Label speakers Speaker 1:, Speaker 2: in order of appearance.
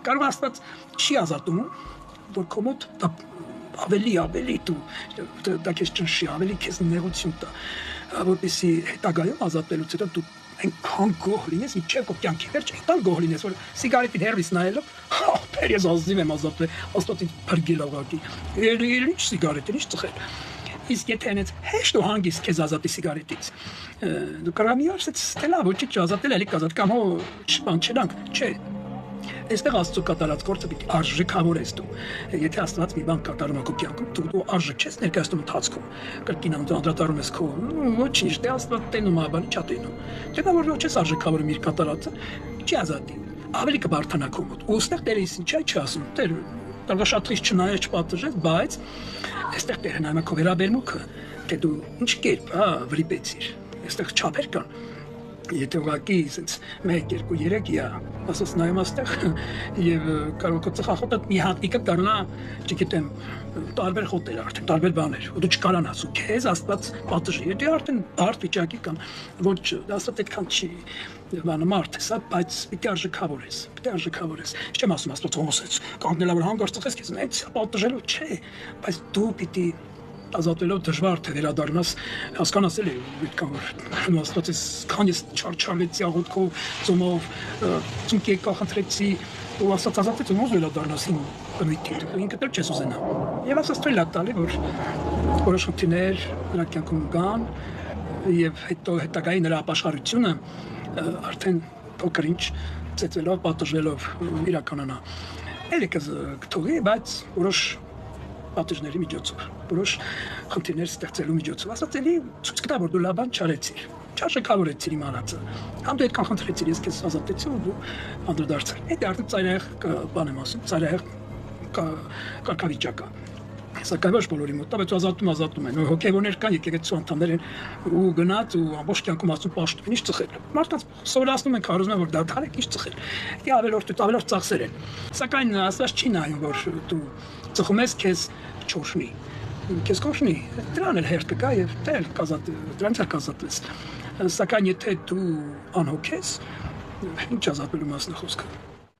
Speaker 1: Կարող Աստված չի ազատում, որ քո մոտ ավելի դու դա քեզ ճնշի, ավելի քեզ նեղություն տա, որպեսզի հետագայում ազատելուց հետո դու այնքան գոհ լինես, իջև քո կյանքի վերջը, այնքան գոհ լինես, որ սիգարետին հերվիս նայելով, ես ազնիվ եմ ազատվել, Աստված ինձ փրկել աղակի, ինչ սիգարետին, ինչ ծխել։ Իսկ եթե հենց հեշտ ու հանգիստ քեզ ազատի սիգարետից, դու կարող ես ասես, թե լավ, ոչինչ չազատել, ալի կազատ կամ հո բան չդանք, չէ։ Այստեղ Աստծո կատարած գործը պիտի արժեքավորես դու։ Եթե Աստված մի բան կատարում է քո կյանքում, դու արժեք չես ներկայացնում ընթացքում։ Կրկին անդրադառնում ես քո ոչինչ, դե Աստված տենում է, բան չի տենում։ Դե նա որ չես արժեքավորում իր կատարածը, չի ազատի։ Ավելի կբարթանա քո մոտ։ Ու այստեղ Տերից ինչ չի ասում, Տեր Տալը շատ խիստ չնայեց, չպատժեց, բայց այստեղ Տերը նայում է քո վերաբերմունքը, թե դու ինչ կերպ, վրիպեցիր։ Այստեղ չափեր կան։ Եթե ուղղակի ասենց 1, 2, 3 իա, ասես նայում աստեղ եւ կարող է ծխախոտը մի հատիկը դառնա, չգիտեմ, տարբեր խոտեր արդեն, տարբեր բաներ, ու դու չկարանաս ու քեզ Աստված պատժի։ Եթե արդեն բարդ վիճակի կամ ոչ, Աստված այդքան չի բանը մարդ է, սա, բայց պիտի արժեքավորես։ Չեմ ասում Աստված ոնց կանգնելա որ հանգարց ծխես քեզ, այդ պատժելու չէ, բայց դու պիտի ազատվելով դժվար թե վերադառնաս, հասկանաս էլի այդքան որ Աստված էս քան ես չարչարվեցի աղոթքով, ծոմով, ծունկի կախնդրեցի, ու Աստված ազատեց ու ոնց վերադառնաս իմ բնույթին, ինքդ էլ չես ուզենա։ Եվ Աստված թույլ է տալի, որ որոշ խնդիրներ նրա կյանքում կան, եւ հետո հետագայի նրա ապաշխարությունը արդեն փոքր-ինչ ծեծվելով, պատժվելով իրականանա։ Էլի կթողի, բայց որոշ պատժների միջոցով, որոշ խնդիրներ ստեղծելու միջոցով, ասած էլի ցույց կտա, որ դու լավ բան չարեցիր, չարժեքավորեցիր իմ արածը, կամ դու այդքան խնդրեցիր, ես քեզ ազատեցի ու դու անդրադարձար։ Այդ արդեն ծայրահեղ բան եմ ասում, ծայրահեղ կարգավիճակ է։ Սակայն ոչ բոլորի մոտ, բայց ազատում են, հոգևորներ կան, եկեղեցու անդամներ են ու գնաց ու ամբողջ կյանքում ասում պաշտում, ինչ ծխել։ Մարդկանց սովորացնում են, կարծում են, որ դա թարեք ինչ ծխել։ Դա ավելորդ ծախսեր են։ Սակայն Աստված չի նայում, որ դու ծխում ես քեզ չորշնի։ Քեզ կորշնի, դրան էլ հերթ կա եւ դել կազատ, դրանից էլ կազատվես։ Սակայն եթե դու անհոգ ես, ինչ ազատվելու մասն է խոսքը։